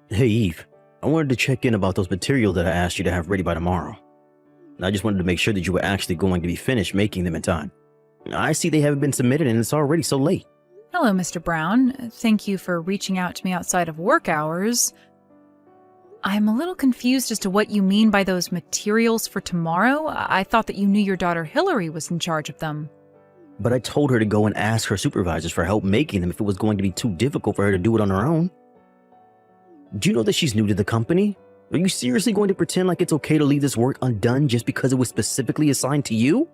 Hey Eve, I wanted to check in about those materials that I asked you to have ready by tomorrow. I just wanted to make sure that you were actually going to be finished making them in time. I see they haven't been submitted and it's already so late. Hello, Mr. Brown. Thank you for reaching out to me outside of work hours. I'm a little confused as to what you mean by those materials for tomorrow. I thought that you knew your daughter Hillary was in charge of them. But I told her to go and ask her supervisors for help making them if it was going to be too difficult for her to do it on her own. Do you know that she's new to the company? Are you seriously going to pretend like it's okay to leave this work undone just because it was specifically assigned to you?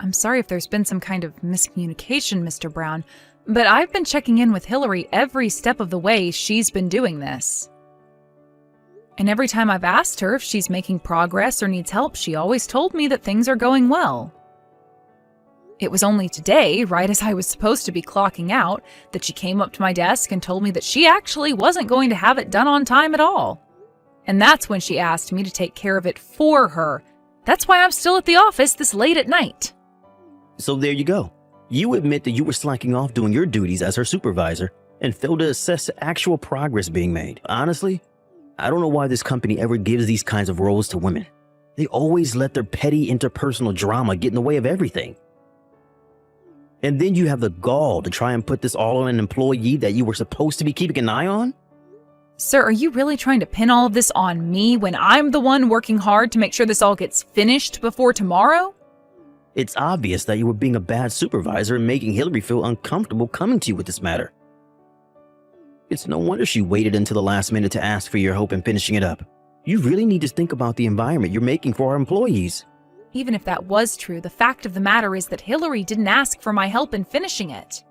I'm sorry if there's been some kind of miscommunication, Mr. Brown, but I've been checking in with Hillary every step of the way she's been doing this. And every time I've asked her if she's making progress or needs help, she always told me that things are going well. It was only today, right as I was supposed to be clocking out, that she came up to my desk and told me that she actually wasn't going to have it done on time at all. And that's when she asked me to take care of it for her. That's why I'm still at the office this late at night. So there you go. You admit that you were slacking off doing your duties as her supervisor and failed to assess the actual progress being made. Honestly, I don't know why this company ever gives these kinds of roles to women. They always let their petty interpersonal drama get in the way of everything. And then you have the gall to try and put this all on an employee that you were supposed to be keeping an eye on? Sir, are you really trying to pin all of this on me when I'm the one working hard to make sure this all gets finished before tomorrow? It's obvious that you were being a bad supervisor and making Hillary feel uncomfortable coming to you with this matter. It's no wonder she waited until the last minute to ask for your help in finishing it up. You really need to think about the environment you're making for our employees. Even if that was true, the fact of the matter is that Hillary didn't ask for my help in finishing it.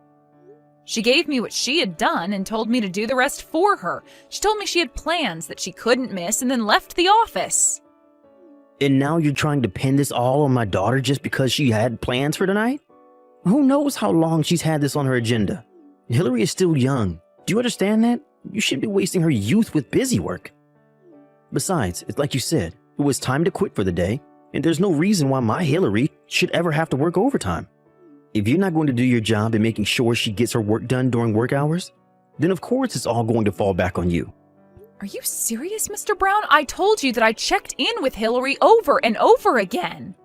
She gave me what she had done and told me to do the rest for her. She told me she had plans that she couldn't miss and then left the office. And now you're trying to pin this all on my daughter just because she had plans for tonight? Who knows how long she's had this on her agenda? Hillary is still young. Do you understand that? You shouldn't be wasting her youth with busy work. Besides, it's like you said, it was time to quit for the day, and there's no reason why my Hillary should ever have to work overtime. If you're not going to do your job in making sure she gets her work done during work hours, then of course it's all going to fall back on you. Are you serious, Mr. Brown? I told you that I checked in with Hillary over and over again.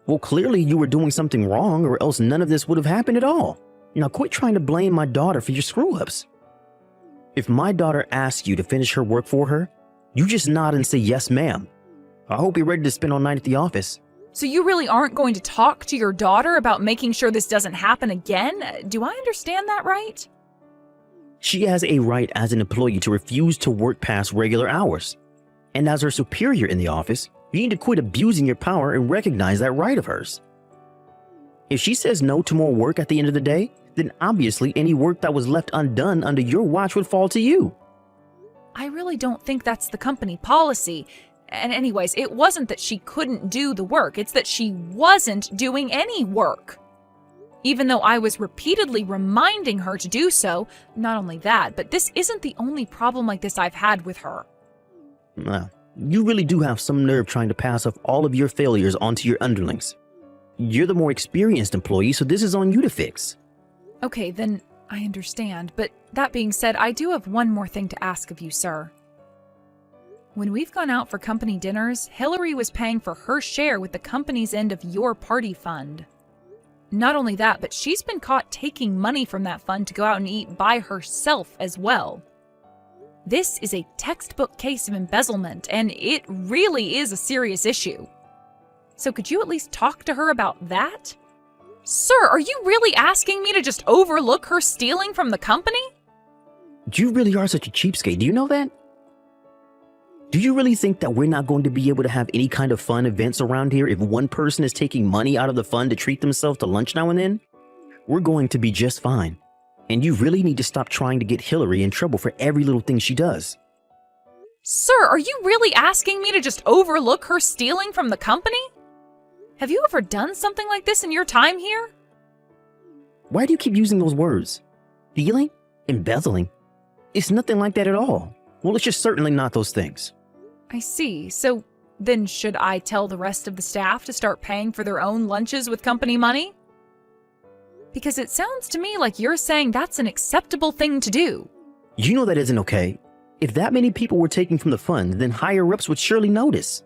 Well, clearly you were doing something wrong or else none of this would have happened at all. Now quit trying to blame my daughter for your screw-ups. If my daughter asks you to finish her work for her, you just nod and say yes, ma'am. I hope you're ready to spend all night at the office. So you really aren't going to talk to your daughter about making sure this doesn't happen again? Do I understand that right? She has a right as an employee to refuse to work past regular hours. And as her superior in the office, you need to quit abusing your power and recognize that right of hers. If she says no to more work at the end of the day, then obviously any work that was left undone under your watch would fall to you. I really don't think that's the company policy. And anyways, it wasn't that she couldn't do the work, it's that she wasn't doing any work. Even though I was repeatedly reminding her to do so, not only that, but this isn't the only problem like this I've had with her. Well, you really do have some nerve trying to pass off all of your failures onto your underlings. You're the more experienced employee, so this is on you to fix. Okay, then I understand, but that being said, I do have one more thing to ask of you, sir. When we've gone out for company dinners, Hillary was paying for her share with the company's end of your party fund. Not only that, but she's been caught taking money from that fund to go out and eat by herself as well. This is a textbook case of embezzlement, and it really is a serious issue. So could you at least talk to her about that? Sir, are you really asking me to just overlook her stealing from the company? You really are such a cheapskate, do you know that? Do you really think that we're not going to be able to have any kind of fun events around here if one person is taking money out of the fund to treat themselves to lunch now and then? We're going to be just fine. And you really need to stop trying to get Hillary in trouble for every little thing she does. Sir, are you really asking me to just overlook her stealing from the company? Have you ever done something like this in your time here? Why do you keep using those words? Stealing? Embezzling? It's nothing like that at all. Well, it's just certainly not those things. I see. So then should I tell the rest of the staff to start paying for their own lunches with company money? Because it sounds to me like you're saying that's an acceptable thing to do. You know that isn't okay. If that many people were taking from the fund, then higher-ups would surely notice.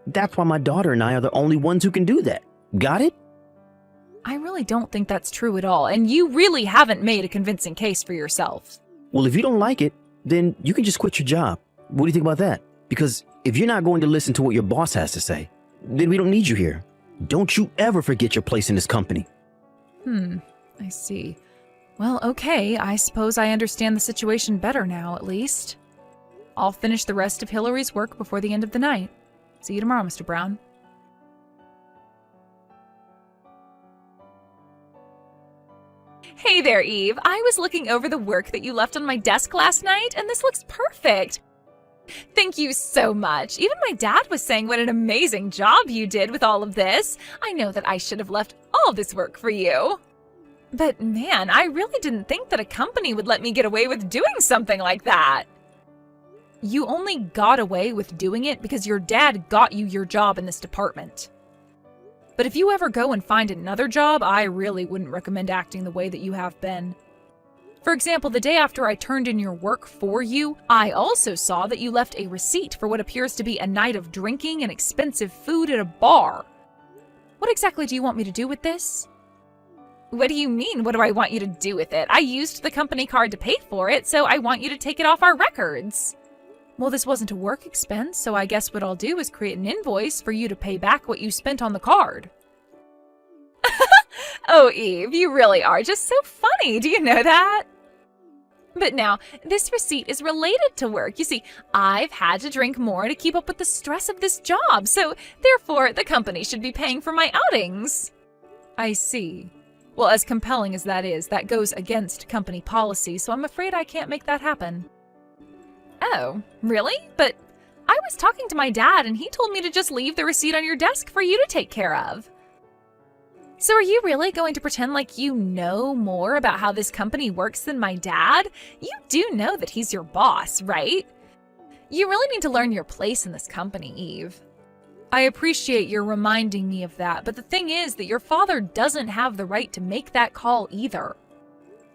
That's why my daughter and I are the only ones who can do that. Got it? I really don't think that's true at all, and you really haven't made a convincing case for yourself. Well, if you don't like it, then you can just quit your job. What do you think about that? Because if you're not going to listen to what your boss has to say, then we don't need you here. Don't you ever forget your place in this company. I see. Well, okay, I suppose I understand the situation better now, at least. I'll finish the rest of Hillary's work before the end of the night. See you tomorrow, Mr. Brown. Hey there, Eve. I was looking over the work that you left on my desk last night, and this looks perfect. Thank you so much. Even my dad was saying what an amazing job you did with all of this. I know that I should have left all this work for you. But man, I really didn't think that a company would let me get away with doing something like that. You only got away with doing it because your dad got you your job in this department. But if you ever go and find another job, I really wouldn't recommend acting the way that you have been. For example, the day after I turned in your work for you, I also saw that you left a receipt for what appears to be a night of drinking and expensive food at a bar. What exactly do you want me to do with this? What do you mean, what do I want you to do with it? I used the company card to pay for it, so I want you to take it off our records. Well, this wasn't a work expense, so I guess what I'll do is create an invoice for you to pay back what you spent on the card. Oh, Eve, you really are just so funny. Do you know that? But now, this receipt is related to work. You see, I've had to drink more to keep up with the stress of this job, so therefore the company should be paying for my outings. I see. Well, as compelling as that is, that goes against company policy, so I'm afraid I can't make that happen. Oh, really? But I was talking to my dad and he told me to just leave the receipt on your desk for you to take care of. So are you really going to pretend like you know more about how this company works than my dad? You do know that he's your boss, right? You really need to learn your place in this company, Eve. I appreciate your reminding me of that, but the thing is that your father doesn't have the right to make that call either.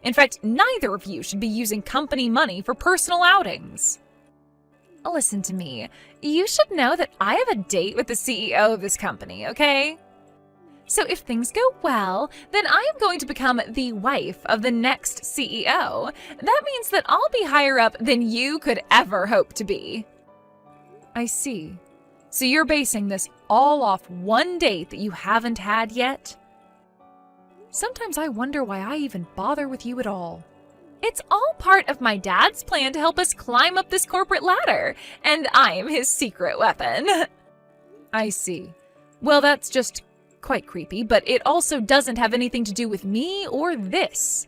In fact, neither of you should be using company money for personal outings. Listen to me. You should know that I have a date with the CEO of this company, okay? So if things go well, then I am going to become the wife of the next CEO. That means that I'll be higher up than you could ever hope to be. I see. So you're basing this all off one date that you haven't had yet? Sometimes I wonder why I even bother with you at all. It's all part of my dad's plan to help us climb up this corporate ladder, and I'm his secret weapon. I see. Well, that's just quite creepy, but it also doesn't have anything to do with me or this.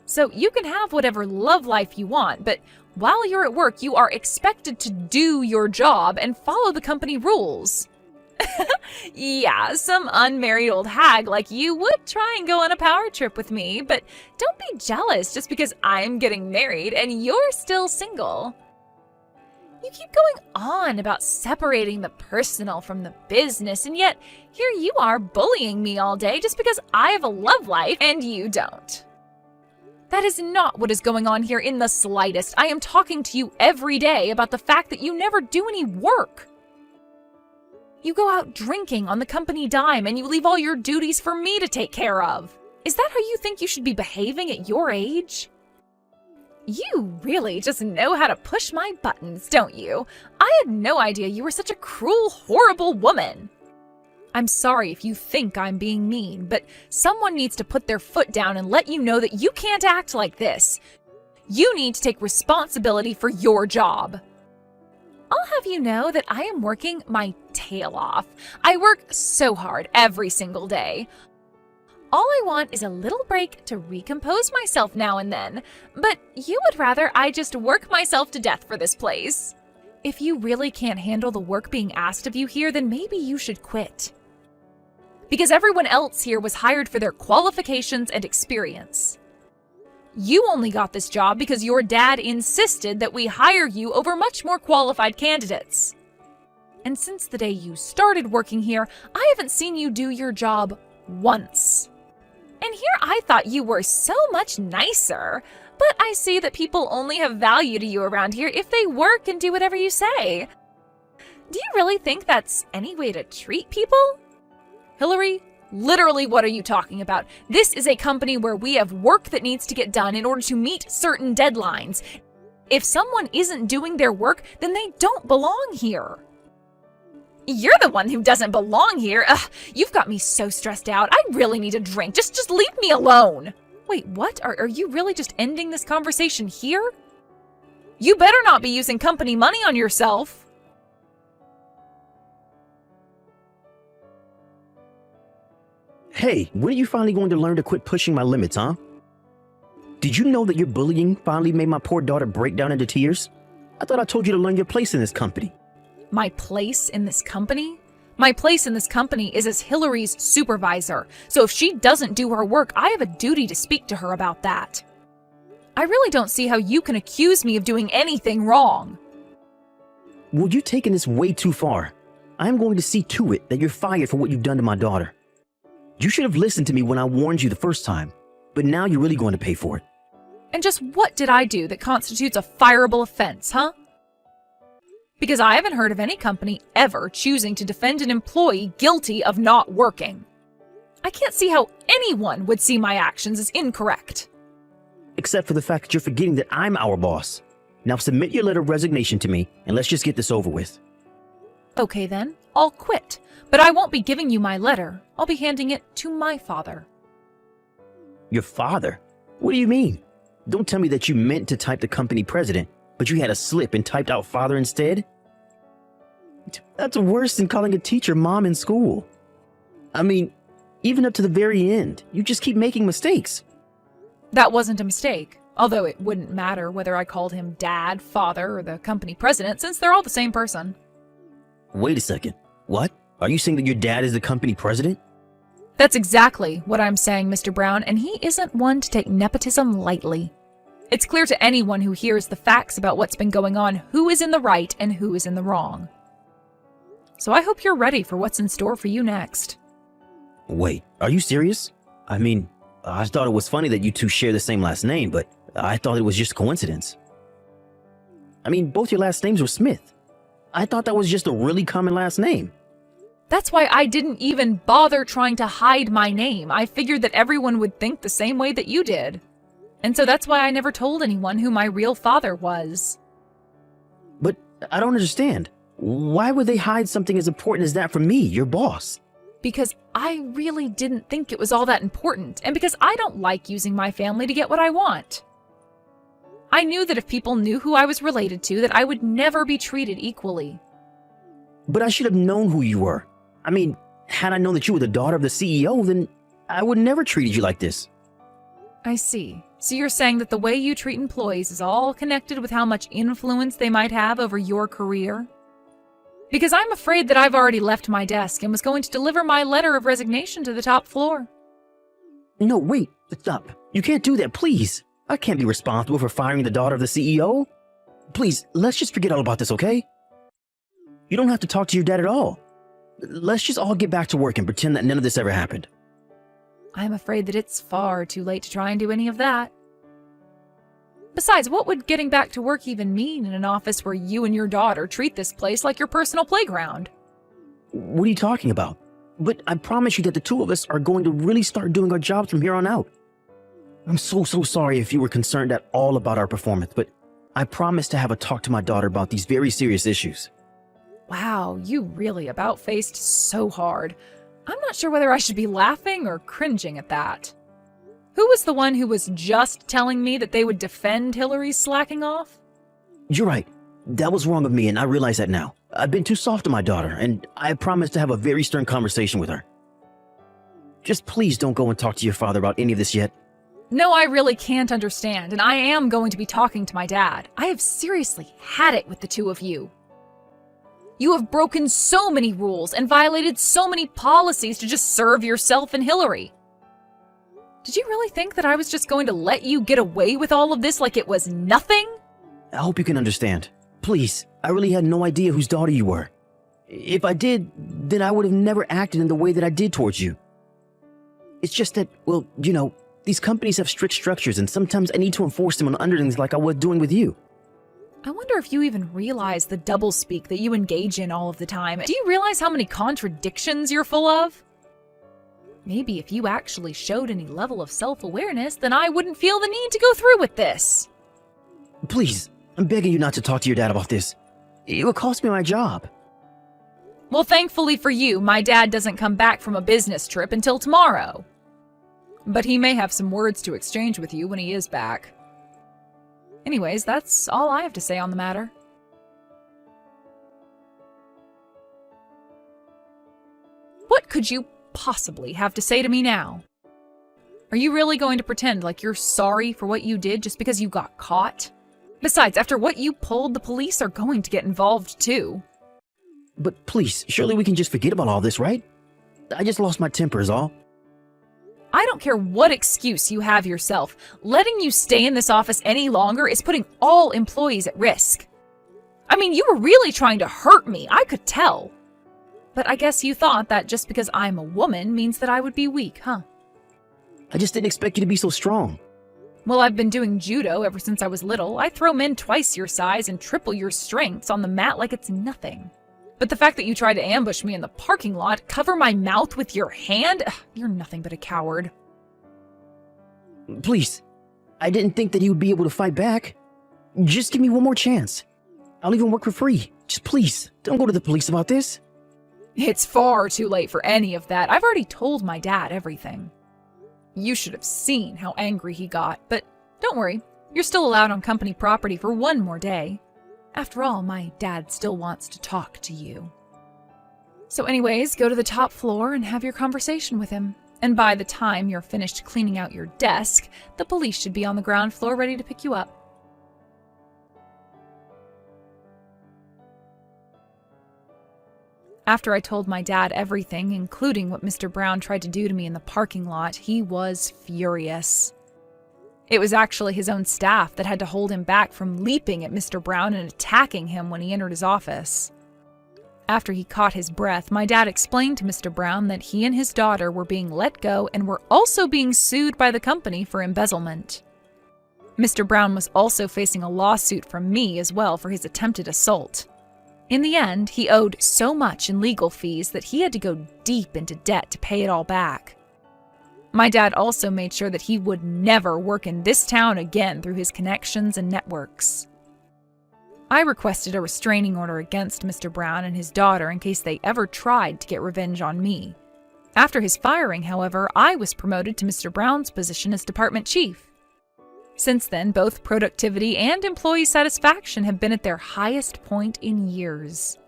So you can have whatever love life you want, but while you're at work, you are expected to do your job and follow the company rules. Yeah, some unmarried old hag like you would try and go on a power trip with me, but don't be jealous just because I'm getting married and you're still single. You keep going on about separating the personal from the business, and yet here you are bullying me all day just because I have a love life and you don't. That is not what is going on here in the slightest. I am talking to you every day about the fact that you never do any work. You go out drinking on the company dime and you leave all your duties for me to take care of. Is that how you think you should be behaving at your age? You really just know how to push my buttons, don't you? I had no idea you were such a cruel, horrible woman. I'm sorry if you think I'm being mean, but someone needs to put their foot down and let you know that you can't act like this. You need to take responsibility for your job. I'll have you know that I am working my tail off. I work so hard every single day. All I want is a little break to recompose myself now and then, but you would rather I just work myself to death for this place. If you really can't handle the work being asked of you here, then maybe you should quit. Because everyone else here was hired for their qualifications and experience. You only got this job because your dad insisted that we hire you over much more qualified candidates. And since the day you started working here, I haven't seen you do your job once. And here I thought you were so much nicer. But I see that people only have value to you around here if they work and do whatever you say. Do you really think that's any way to treat people? Hillary, literally what are you talking about? This is a company where we have work that needs to get done in order to meet certain deadlines. If someone isn't doing their work, then they don't belong here. You're the one who doesn't belong here. Ugh, you've got me so stressed out. I really need a drink. Just leave me alone. Wait, what? Are you really just ending this conversation here? You better not be using company money on yourself. Hey, when are you finally going to learn to quit pushing my limits, huh? Did you know that your bullying finally made my poor daughter break down into tears? I thought I told you to learn your place in this company. My place in this company? My place in this company is as Hillary's supervisor, so if she doesn't do her work, I have a duty to speak to her about that. I really don't see how you can accuse me of doing anything wrong. Well, you're taking this way too far. I'm going to see to it that you're fired for what you've done to my daughter. You should have listened to me when I warned you the first time, but now you're really going to pay for it. And just what did I do that constitutes a fireable offense, huh? Because I haven't heard of any company ever choosing to defend an employee guilty of not working. I can't see how anyone would see my actions as incorrect. Except for the fact that you're forgetting that I'm our boss. Now submit your letter of resignation to me, and let's just get this over with. Okay then, I'll quit. But I won't be giving you my letter. I'll be handing it to my father. Your father? What do you mean? Don't tell me that you meant to type the company president, but you had a slip and typed out father instead? That's worse than calling a teacher mom in school. I mean, even up to the very end, you just keep making mistakes. That wasn't a mistake, although it wouldn't matter whether I called him dad, father, or the company president, since they're all the same person. Wait a second. What? Are you saying that your dad is the company president? That's exactly what I'm saying, Mr. Brown, and he isn't one to take nepotism lightly. It's clear to anyone who hears the facts about what's been going on who is in the right and who is in the wrong. So I hope you're ready for what's in store for you next. Wait, are you serious? I mean, I thought it was funny that you two share the same last name, but I thought it was just coincidence. I mean, both your last names were Smith. I thought that was just a really common last name. That's why I didn't even bother trying to hide my name. I figured that everyone would think the same way that you did. And so that's why I never told anyone who my real father was. But I don't understand. Why would they hide something as important as that from me, your boss? Because I really didn't think it was all that important, and because I don't like using my family to get what I want. I knew that if people knew who I was related to, that I would never be treated equally. But I should have known who you were. I mean, had I known that you were the daughter of the CEO, then I would never treated you like this. I see. So you're saying that the way you treat employees is all connected with how much influence they might have over your career? Because I'm afraid that I've already left my desk and was going to deliver my letter of resignation to the top floor. No, wait, stop. You can't do that, please. I can't be responsible for firing the daughter of the CEO. Please, let's just forget all about this, okay? You don't have to talk to your dad at all. Let's just all get back to work and pretend that none of this ever happened. I'm afraid that it's far too late to try and do any of that. Besides, what would getting back to work even mean in an office where you and your daughter treat this place like your personal playground? What are you talking about? But I promise you that the two of us are going to really start doing our jobs from here on out. I'm so sorry if you were concerned at all about our performance, but I promise to have a talk to my daughter about these very serious issues. Wow, you really about-faced so hard. I'm not sure whether I should be laughing or cringing at that. Who was the one who was just telling me that they would defend Hillary's slacking off? You're right. That was wrong of me, and I realize that now. I've been too soft on my daughter, and I promise to have a very stern conversation with her. Just please don't go and talk to your father about any of this yet. No, I really can't understand, and I am going to be talking to my dad. I have seriously had it with the two of you. You have broken so many rules and violated so many policies to just serve yourself and Hillary. Did you really think that I was just going to let you get away with all of this like it was nothing? I hope you can understand. Please, I really had no idea whose daughter you were. If I did, then I would have never acted in the way that I did towards you. It's just that, well, you know, These companies have strict structures, and sometimes I need to enforce them on underlings like I was doing with you. I wonder if you even realize the doublespeak that you engage in all of the time. Do you realize how many contradictions you're full of? Maybe if you actually showed any level of self-awareness, then I wouldn't feel the need to go through with this. Please, I'm begging you not to talk to your dad about this. It would cost me my job. Well, thankfully for you, my dad doesn't come back from a business trip until tomorrow. But he may have some words to exchange with you when he is back. Anyways, that's all I have to say on the matter. What could you possibly have to say to me now? Are you really going to pretend like you're sorry for what you did just because you got caught? Besides, after what you pulled, the police are going to get involved too. But please, surely we can just forget about all this, right? I just lost my temper is all. I don't care what excuse you have yourself. Letting you stay in this office any longer is putting all employees at risk. I mean, you were really trying to hurt me, I could tell. But I guess you thought that just because I'm a woman means that I would be weak, huh? I just didn't expect you to be so strong. Well, I've been doing judo ever since I was little. I throw men twice your size and triple your strengths on the mat like it's nothing. But the fact that you tried to ambush me in the parking lot, cover my mouth with your hand, you're nothing but a coward. Please, I didn't think that he would be able to fight back. Just give me one more chance. I'll even work for free. Just please, don't go to the police about this. It's far too late for any of that. I've already told my dad everything. You should have seen how angry he got, but don't worry, you're still allowed on company property for one more day. After all, my dad still wants to talk to you. So anyways, go to the top floor and have your conversation with him. And by the time you're finished cleaning out your desk, the police should be on the ground floor ready to pick you up. After I told my dad everything, including what Mr. Brown tried to do to me in the parking lot, he was furious. It was actually his own staff that had to hold him back from leaping at Mr. Brown and attacking him when he entered his office. After he caught his breath, my dad explained to Mr. Brown that he and his daughter were being let go and were also being sued by the company for embezzlement. Mr. Brown was also facing a lawsuit from me as well for his attempted assault. In the end, he owed so much in legal fees that he had to go deep into debt to pay it all back. My dad also made sure that he would never work in this town again through his connections and networks. I requested a restraining order against Mr. Brown and his daughter in case they ever tried to get revenge on me. After his firing, however, I was promoted to Mr. Brown's position as department chief. Since then, both productivity and employee satisfaction have been at their highest point in years.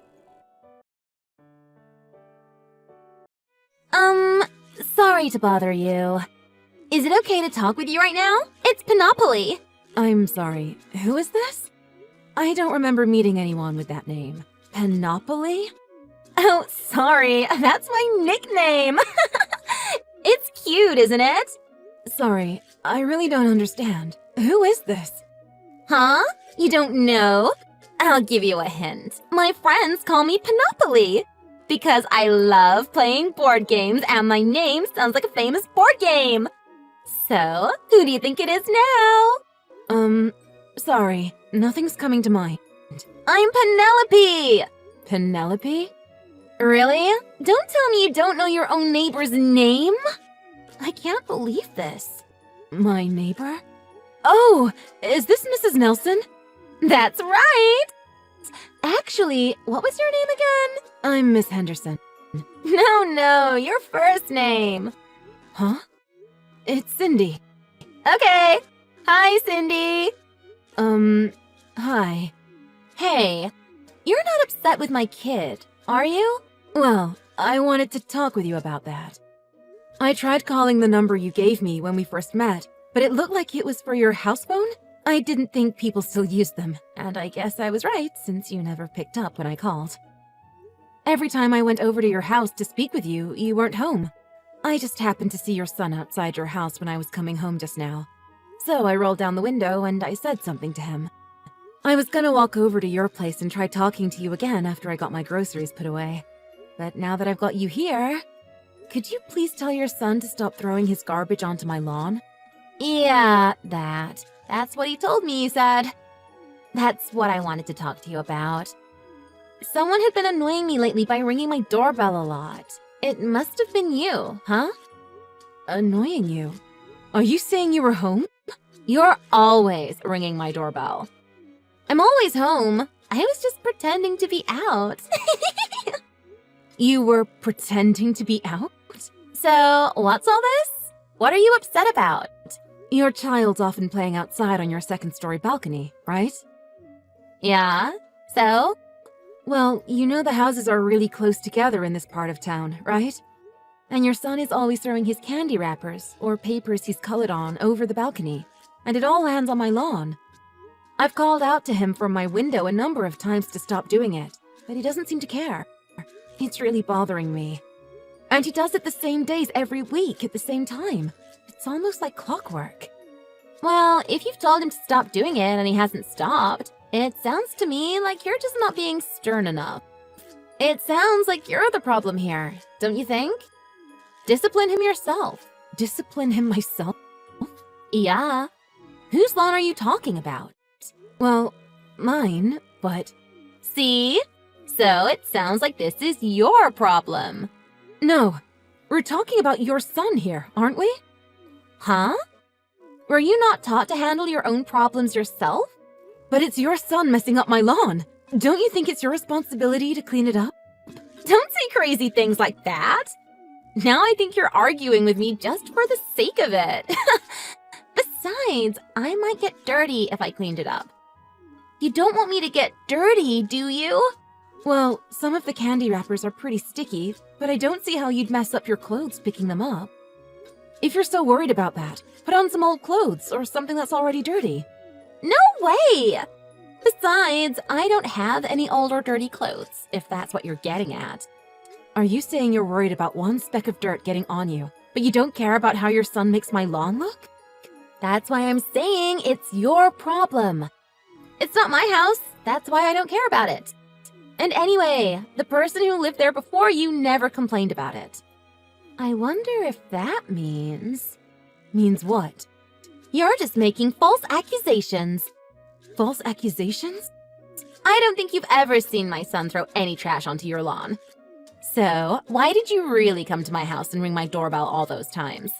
Sorry to bother you. Is it okay to talk with you right now? It's Panoply. I'm sorry, who is this? I don't remember meeting anyone with that name. Panoply? Oh, sorry, that's my nickname. It's cute, isn't it? Sorry, I really don't understand. Who is this? Huh? You don't know? I'll give you a hint. My friends call me Panoply. Because I love playing board games and my name sounds like a famous board game. So, who do you think it is now? Sorry, nothing's coming to mind. I'm Penelope! Penelope? Really? Don't tell me you don't know your own neighbor's name? I can't believe this. My neighbor? Oh, is this Mrs. Nelson? That's right! Actually, what was your name again? I'm Miss Henderson. No, your first name. Huh? It's Cindy. Okay. Hi, Cindy. Hi. Hey, you're not upset with my kid, are you? Well, I wanted to talk with you about that. I tried calling the number you gave me when we first met, but it looked like it was for your house phone. I didn't think people still used them, and I guess I was right since you never picked up when I called. Every time I went over to your house to speak with you, you weren't home. I just happened to see your son outside your house when I was coming home just now. So I rolled down the window and I said something to him. I was gonna walk over to your place and try talking to you again after I got my groceries put away. But now that I've got you here, could you please tell your son to stop throwing his garbage onto my lawn? Yeah, that. That's what he told me, he said. That's what I wanted to talk to you about. Someone had been annoying me lately by ringing my doorbell a lot. It must have been you, huh? Annoying you? Are you saying you were home? You're always ringing my doorbell. I'm always home. I was just pretending to be out. You were pretending to be out? So, what's all this? What are you upset about? Your child's often playing outside on your second-story balcony, right? Yeah? So? Well, you know the houses are really close together in this part of town, right? And your son is always throwing his candy wrappers or papers he's colored on over the balcony, and it all lands on my lawn. I've called out to him from my window a number of times to stop doing it, but he doesn't seem to care. It's really bothering me. And he does it the same days every week at the same time. It's almost like clockwork. Well, if you've told him to stop doing it and he hasn't stopped, it sounds to me like you're just not being stern enough. It sounds like you're the problem here, don't you think? Discipline him yourself. Discipline him myself? Yeah. Whose lawn are you talking about? Well, mine, but... See? So it sounds like this is your problem. No, we're talking about your son here, aren't we? Huh? Were you not taught to handle your own problems yourself? But it's your son messing up my lawn. Don't you think it's your responsibility to clean it up? Don't say crazy things like that. Now I think you're arguing with me just for the sake of it. Besides, I might get dirty if I cleaned it up. You don't want me to get dirty, do you? Well, some of the candy wrappers are pretty sticky, but I don't see how you'd mess up your clothes picking them up. If you're so worried about that, put on some old clothes or something that's already dirty. No way! Besides, I don't have any old or dirty clothes, if that's what you're getting at. Are you saying you're worried about one speck of dirt getting on you, but you don't care about how your son makes my lawn look? That's why I'm saying it's your problem. It's not my house, that's why I don't care about it. And anyway, the person who lived there before you never complained about it. I wonder if that means... Means what? You're just making false accusations. False accusations? I don't think you've ever seen my son throw any trash onto your lawn. So, why did you really come to my house and ring my doorbell all those times?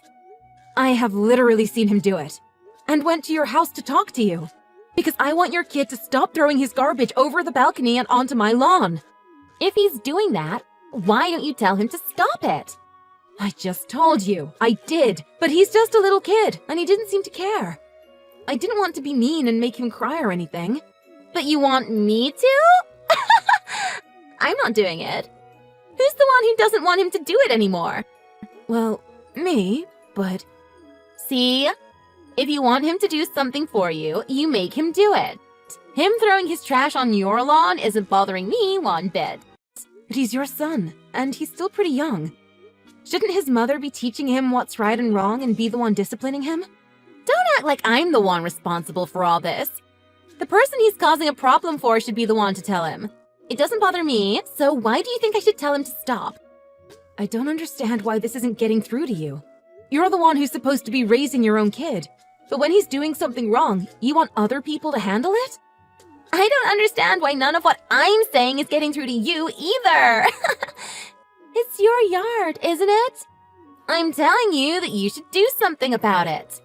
I have literally seen him do it. And went to your house to talk to you. Because I want your kid to stop throwing his garbage over the balcony and onto my lawn. If he's doing that, why don't you tell him to stop it? I just told you. I did. But he's just a little kid, and he didn't seem to care. I didn't want to be mean and make him cry or anything. But you want me to? I'm not doing it. Who's the one who doesn't want him to do it anymore? Well, me, but... See? If you want him to do something for you, you make him do it. Him throwing his trash on your lawn isn't bothering me one bit. But he's your son, and he's still pretty young. Shouldn't his mother be teaching him what's right and wrong and be the one disciplining him? Don't act like I'm the one responsible for all this. The person he's causing a problem for should be the one to tell him. It doesn't bother me, so why do you think I should tell him to stop? I don't understand why this isn't getting through to you. You're the one who's supposed to be raising your own kid. But when he's doing something wrong, you want other people to handle it? I don't understand why none of what I'm saying is getting through to you either. It's your yard, isn't it? I'm telling you that you should do something about it.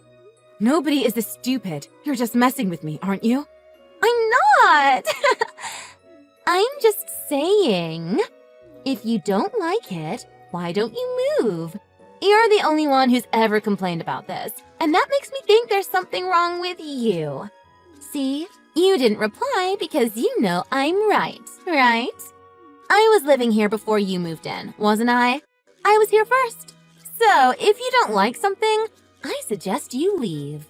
Nobody is this stupid. You're just messing with me, aren't you? I'm not. I'm just saying, if you don't like it, why don't you move? You're the only one who's ever complained about this, and that makes me think there's something wrong with you. See, you didn't reply because you know I'm right, right? I was living here before you moved in, wasn't I? I was here first. So, if you don't like something, I suggest you leave.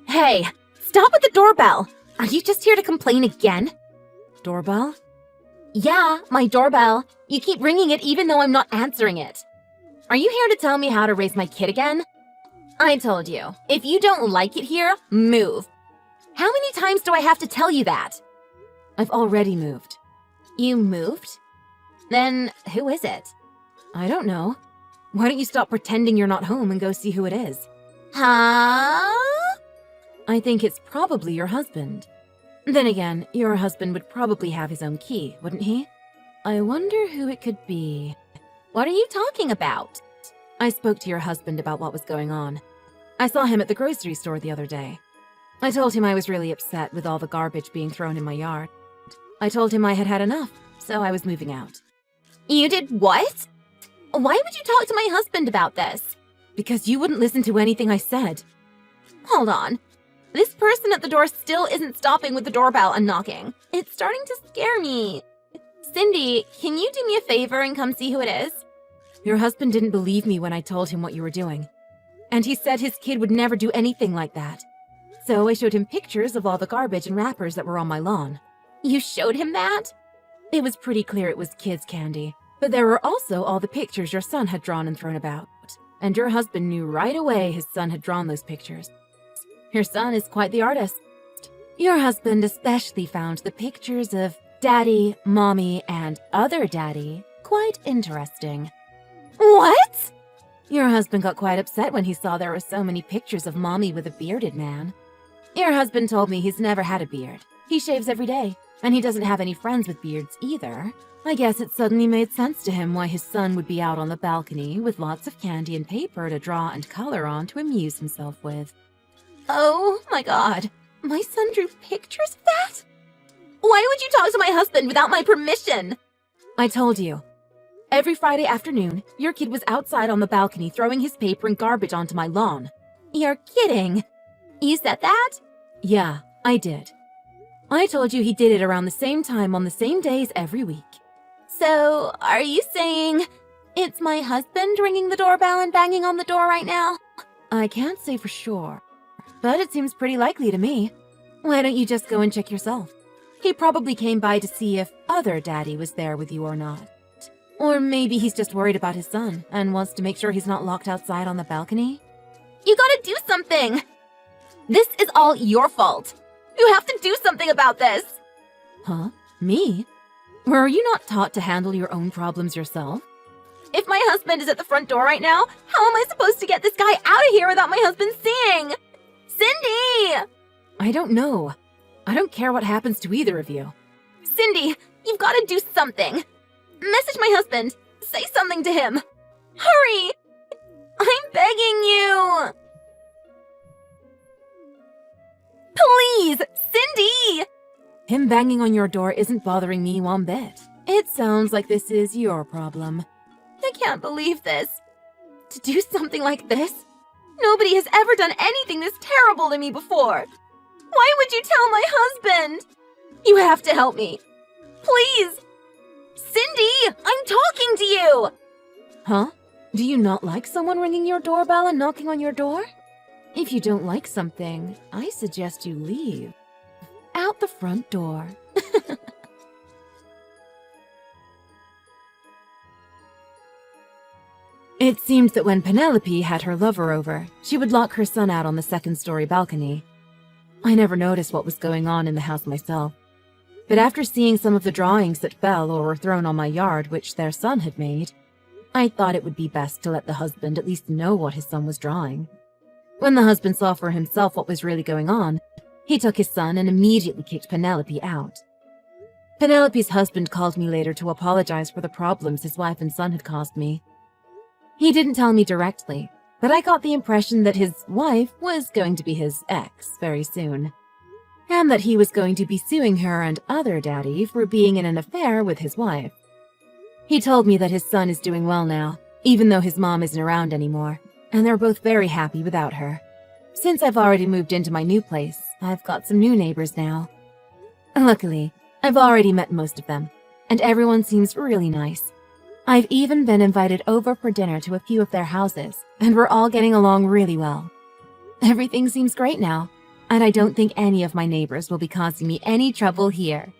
Hey, stop with the doorbell! Are you just here to complain again? Doorbell? Yeah, my doorbell. You keep ringing it even though I'm not answering it. Are you here to tell me how to raise my kid again? I told you, if you don't like it here, move. How many times do I have to tell you that? I've already moved. You moved? Then who is it? I don't know. Why don't you stop pretending you're not home and go see who it is? Huh? I think it's probably your husband. Then again, your husband would probably have his own key, wouldn't he? I wonder who it could be. What are you talking about? I spoke to your husband about what was going on. I saw him at the grocery store the other day. I told him I was really upset with all the garbage being thrown in my yard. I told him I had had enough, so I was moving out. You did what? Why would you talk to my husband about this? Because you wouldn't listen to anything I said. Hold on. This person at the door still isn't stopping with the doorbell and knocking. It's starting to scare me. Cindy, can you do me a favor and come see who it is? Your husband didn't believe me when I told him what you were doing. And he said his kid would never do anything like that. So I showed him pictures of all the garbage and wrappers that were on my lawn. You showed him that? It was pretty clear it was kids' candy. But there were also all the pictures your son had drawn and thrown about. And your husband knew right away his son had drawn those pictures. Your son is quite the artist. Your husband especially found the pictures of Daddy, Mommy, and other Daddy quite interesting. What? Your husband got quite upset when he saw there were so many pictures of Mommy with a bearded man. Your husband told me he's never had a beard. He shaves every day, and he doesn't have any friends with beards either. I guess it suddenly made sense to him why his son would be out on the balcony with lots of candy and paper to draw and color on to amuse himself with. Oh my god. My son drew pictures of that? Why would you talk to my husband without my permission? I told you. Every Friday afternoon, your kid was outside on the balcony throwing his paper and garbage onto my lawn. You're kidding. You said that? Yeah, I did. I told you he did it around the same time on the same days every week. So, are you saying it's my husband ringing the doorbell and banging on the door right now? I can't say for sure, but it seems pretty likely to me. Why don't you just go and check yourself? He probably came by to see if other Daddy was there with you or not. Or maybe he's just worried about his son and wants to make sure he's not locked outside on the balcony. You gotta do something! This is all your fault. You have to do something about this! Huh? Me? Were you not taught to handle your own problems yourself? If my husband is at the front door right now, how am I supposed to get this guy out of here without my husband seeing? Cindy! I don't know. I don't care what happens to either of you. Cindy, you've gotta do something. Message my husband. Say something to him. Hurry! I'm begging you! Please, Cindy! Him banging on your door isn't bothering me one bit. It sounds like this is your problem. I can't believe this. To do something like this? Nobody has ever done anything this terrible to me before. Why would you tell my husband? You have to help me. Please! Cindy, I'm talking to you! Huh? Do you not like someone ringing your doorbell and knocking on your door? If you don't like something, I suggest you leave. Out the front door. It seemed that when Penelope had her lover over, she would lock her son out on the second-story balcony. I never noticed what was going on in the house myself. But after seeing some of the drawings that fell or were thrown on my yard which their son had made, I thought it would be best to let the husband at least know what his son was drawing. When the husband saw for himself what was really going on, he took his son and immediately kicked Penelope out. Penelope's husband called me later to apologize for the problems his wife and son had caused me. He didn't tell me directly, but I got the impression that his wife was going to be his ex very soon, and that he was going to be suing her and other Daddy for being in an affair with his wife. He told me that his son is doing well now, even though his mom isn't around anymore, and they're both very happy without her. Since I've already moved into my new place, I've got some new neighbors now. Luckily, I've already met most of them, and everyone seems really nice. I've even been invited over for dinner to a few of their houses, and we're all getting along really well. Everything seems great now, and I don't think any of my neighbors will be causing me any trouble here.